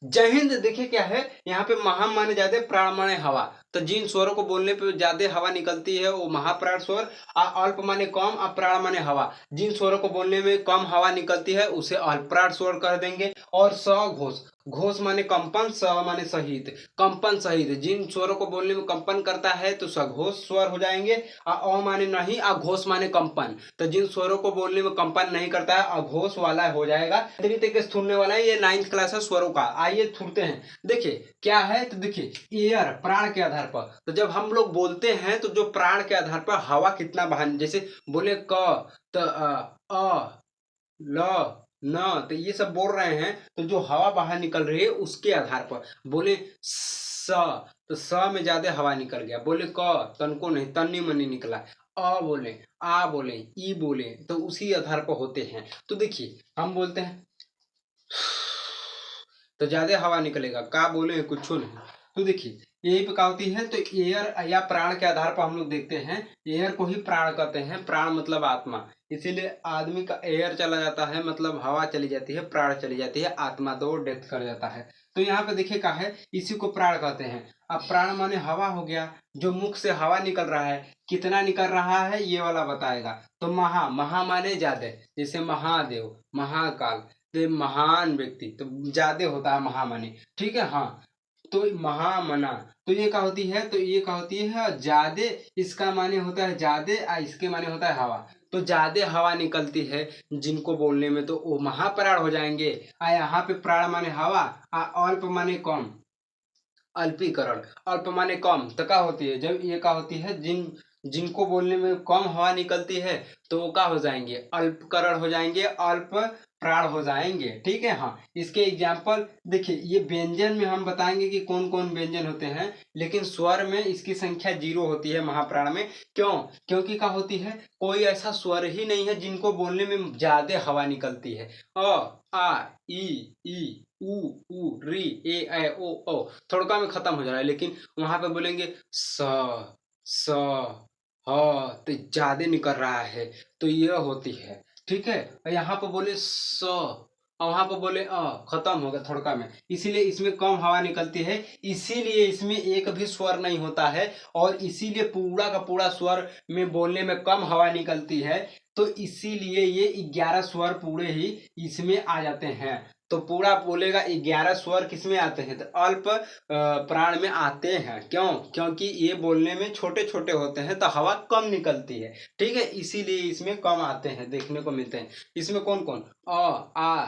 जय हिंद। देखिए क्या है, यहाँ पे महा माने जाते प्राण माने हवा। तो जिन स्वरों को बोलने पे ज्यादा हवा निकलती है वो महाप्राण स्वर। अल्प माने कम, अप्राण माने हवा। जिन स्वरों को बोलने में कम हवा निकलती है उसे अल्पप्राण स्वर कर देंगे। और सघोष, घोष माने कंपन, स माने सहित, कंपन सहित। जिन स्वरों को बोलने में कंपन करता है तो सघोष स्वर हो जाएंगे। अ माने नहीं, अघोष माने कंपन। तो जिन स्वरों को बोलने में कंपन नहीं करता है अघोष वाला हो जाएगा। तरीके से सुनने वाला है, ये 9th क्लास है स्वरों का। आइए छूटते हैं। देखिए क्या है, तो देखिए एयर प्राण के आधार पर। तो जब हम लोग बोलते हैं तो जो प्राण के आधार पर हवा कितना बाहर, जैसे बोले क, त, अ, ल, न, तो ये सब बोल रहे हैं तो जो हवा बाहर निकल रही है उसके आधार पर। बोले स, तो स में ज्यादा हवा निकल गया। बोले क, तन को नहीं, तन्नी मनी निकला। अ बोले, आ बोले, ई बोले, तो उसी आधार पर होते हैं। तो देखिए हम बोलते हैं तो ज्यादा हवा निकलेगा, का बोले कुछ नहीं। तो देखिए यही पे क्या होती है, तो एयर या प्राण के आधार पर हम लोग देखते हैं। एयर को ही प्राण कहते हैं। प्राण मतलब आत्मा, इसीलिए आदमी का एयर चला जाता है मतलब हवा चली जाती है, प्राण चली जाती है, आत्मा तो डेथ कर जाता है। तो यहाँ पे देखिए क्या है, इसी को प्राण कहते हैं। अब प्राण माने हवा हो गया, जो मुख से हवा निकल रहा है, कितना निकल रहा है ये वाला बताएगा। तो महा, महा माने ज्यादा, जैसे महादेव, महाकाल, तो महान व्यक्ति, तो ज्यादा होता है महा माने। ठीक है, हाँ। तो महामना, तो ये क्या होती है, तो ये क्या होती है ज्यादा। इसका माने होता है ज्यादा, इसके माने होता है हवा। तो ज्यादा हवा निकलती है जिनको बोलने में तो वो महाप्राण हो जाएंगे। यहाँ पे प्राण माने हवा, अल्प माने कम, अल्पीकरण। अल्प माने कम, तो क्या होती है, जब ये क्या होती है, जिनको बोलने में कम हवा निकलती है तो वो क्या हो जाएंगे, अल्पकरण हो जाएंगे, अल्प प्राण हो जाएंगे। ठीक है, हाँ। इसके एग्जाम्पल देखिए, ये व्यंजन में हम बताएंगे कि कौन कौन व्यंजन होते हैं, लेकिन स्वर में इसकी संख्या 0 होती है महाप्राण में। क्यों? क्योंकि क्या होती है, कोई ऐसा स्वर ही नहीं है जिनको बोलने में ज्यादा हवा निकलती है। आ, ई, उ, री, ए, ऐ, ओ। थोड़का में खत्म हो जा रहा है, लेकिन वहां पे बोलेंगे स, ह, तो ज्यादा निकल रहा है, तो यह होती है। ठीक है, यहाँ पे बोले स, और वहां पे बोले खत्म हो गया थोड़का में, इसीलिए इसमें कम हवा निकलती है, इसीलिए इसमें एक भी स्वर नहीं होता है। और इसीलिए पूरा का पूरा स्वर में बोलने में कम हवा निकलती है। तो इसीलिए ये 11 स्वर पूरे ही इसमें आ जाते हैं। तो पूरा बोलेगा 11 स्वर किसमें आते हैं, तो अल्प प्राण में आते हैं। क्यों? क्योंकि ये बोलने में छोटे छोटे होते हैं तो हवा कम निकलती है। ठीक है, इसीलिए इसमें कम आते हैं, देखने को मिलते हैं। इसमें कौन कौन, आ,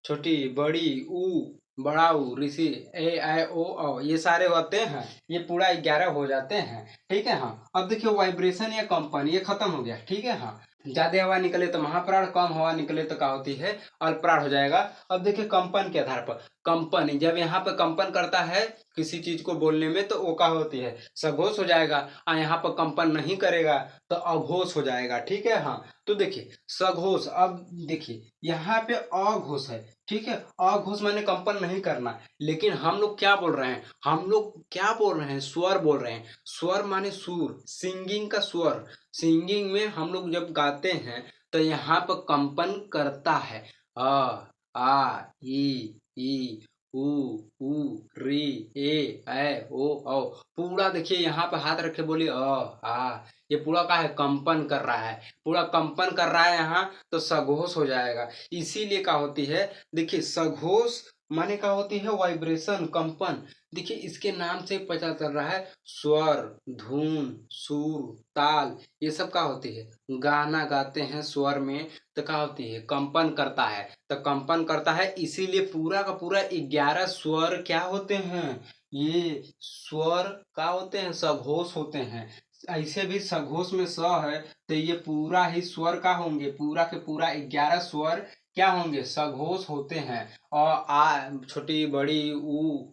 छोटी, बड़ी, ऊ, बड़ा ऊ, ऋषि, ए, ऐ, ओ, ये सारे होते हैं। ये पूरा 11 हो जाते हैं। ठीक है, हाँ। अब देखिए वाइब्रेशन या कंपन, ये खत्म हो गया। ठीक है, हाँ। ज्यादा हवा निकले तो महाप्राण, कम हवा निकले तो क्या होती है, अल्पप्राण हो जाएगा। अब देखिए कंपन के आधार पर, कंपन जब यहाँ पे कंपन करता है किसी चीज को बोलने में तो वो क्या होती है, सघोष हो जाएगा। यहाँ पर कंपन नहीं करेगा तो अघोष हो जाएगा। ठीक है, हाँ। तो देखिए सघोष, अब देखिए यहाँ पे अघोष है। ठीक है, अघोष माने कंपन नहीं करना, लेकिन हम लोग क्या बोल रहे हैं, हम लोग क्या बोल रहे हैं, स्वर बोल रहे हैं। स्वर माने सुर, सिंगिंग का स्वर। सिंगिंग में हम लोग जब गाते हैं तो यहाँ पर कंपन करता है। आ, ई, उ, री, ए, ऐ, ओ। पूरा देखिए यहाँ पे हाथ रखे बोलिए आ, ये पूरा का है, कंपन कर रहा है, पूरा कंपन कर रहा है यहाँ, तो सघोष हो जाएगा। इसीलिए क्या होती है, देखिए सघोष माने क्या होती है, वाइब्रेशन, कंपन। देखिए इसके नाम से पता चल रहा है, स्वर, धुन, सुर, ताल, ये सब क्या होती है, गाना गाते हैं स्वर में तो क्या होती है, कंपन करता है। तो कंपन करता है, इसीलिए पूरा का पूरा 11 स्वर क्या होते हैं, ये स्वर क्या होते हैं, सघोष होते हैं। ऐसे भी सघोष में स है तो ये पूरा ही स्वर का होंगे, पूरा के पूरा 11 स्वर क्या होंगे, सघोष होते हैं। और छोटी, बड़ी, ऊ,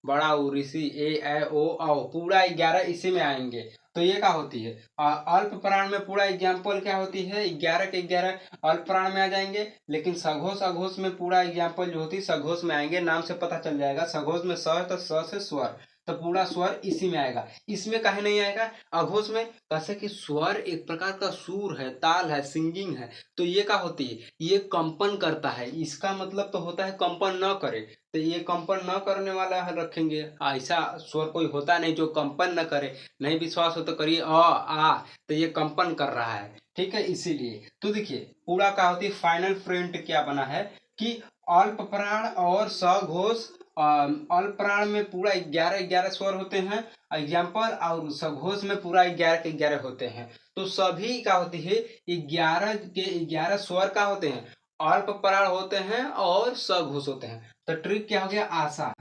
बड़ा ऊ, ऋषि, ए, ऐ, ओ, पूरा 11 इसी में आएंगे। तो ये क्या होती है, अल्प प्राण में पूरा एग्जाम्पल क्या होती है, 11 के 11 अल्प प्राण में आ जाएंगे। लेकिन सघोष अघोष में पूरा एग्जाम्पल जो होती है सघोष में आएंगे। नाम से पता चल जाएगा, सघोष में स है तो स से स्वर, तो पूरा स्वर इसी में आएगा, इसमें काहे नहीं आएगा अघोष में? कैसे कि स्वर एक प्रकार का सुर है, ताल है, सिंगिंग है, तो ये क्या होती है, ये कंपन करता है, इसका मतलब तो होता है कंपन न करे, तो ये कंपन न करने वाला है रखेंगे। ऐसा स्वर कोई होता नहीं जो कंपन न करे। नहीं विश्वास हो तो करिए अ आ, तो ये कंपन कर रहा है, ठीक है, इसीलिए। तो देखिए पूरा क्या होती है, फाइनल प्रिंट क्या बना है कि अल्प प्राण और सघोष, अल्प प्राण में पूरा 11 स्वर होते हैं एग्जाम्पल, और सघोष में पूरा 11 होते हैं। तो सभी क्या होती है 11 स्वर का होते हैं, अल्प प्राण होते हैं और सघोष होते हैं। तो ट्रिक क्या हो गया, आशा।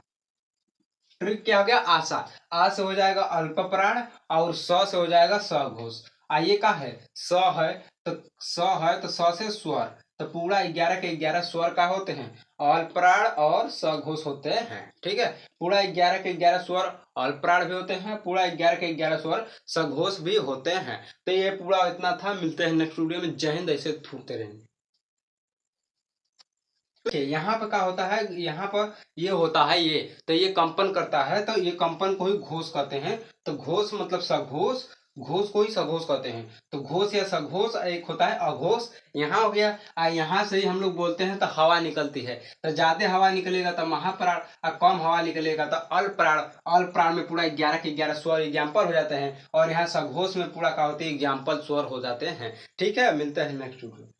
ट्रिक क्या हो गया, आशा। आ से हो जाएगा अल्प प्राण और स से हो जाएगा सघोष। आइए का है स है, तो स से स्वर, तो पूरा 11 के 11 स्वर का होते हैं, अल्प प्राण और सघोष होते हैं, ठीक है। पूरा 11 के 11 स्वर अल्प प्राण भी होते हैं, पूरा 11 के 11 स्वर सघोष भी होते हैं। तो ये पूरा इतना था, मिलते हैं नेक्स्ट वीडियो में। जय हिंद, ऐसे छूटते रहेंगे। देखिए यहाँ पर क्या होता है, यहाँ पर ये होता है ये, तो ये कंपन करता है, तो ये कंपन को ही घोष कहते हैं। तो घोष मतलब सघोष, घोष को ही सघोष कहते हैं। तो घोष या सघोष एक होता है अघोष। यहाँ हो गया, यहाँ से ही हम लोग बोलते हैं तो हवा निकलती है, तो ज्यादा हवा निकलेगा तो महाप्राण, और कम हवा निकलेगा तो अल्प प्राण। अल्प प्राण में पूरा 11 के 11 स्वर एग्जाम्पल हो जाते हैं, और यहाँ सघोष में पूरा क्या होती है एग्जाम्पल स्वर हो जाते हैं, ठीक है। मिलते हैं नेक्स्ट वीडियो।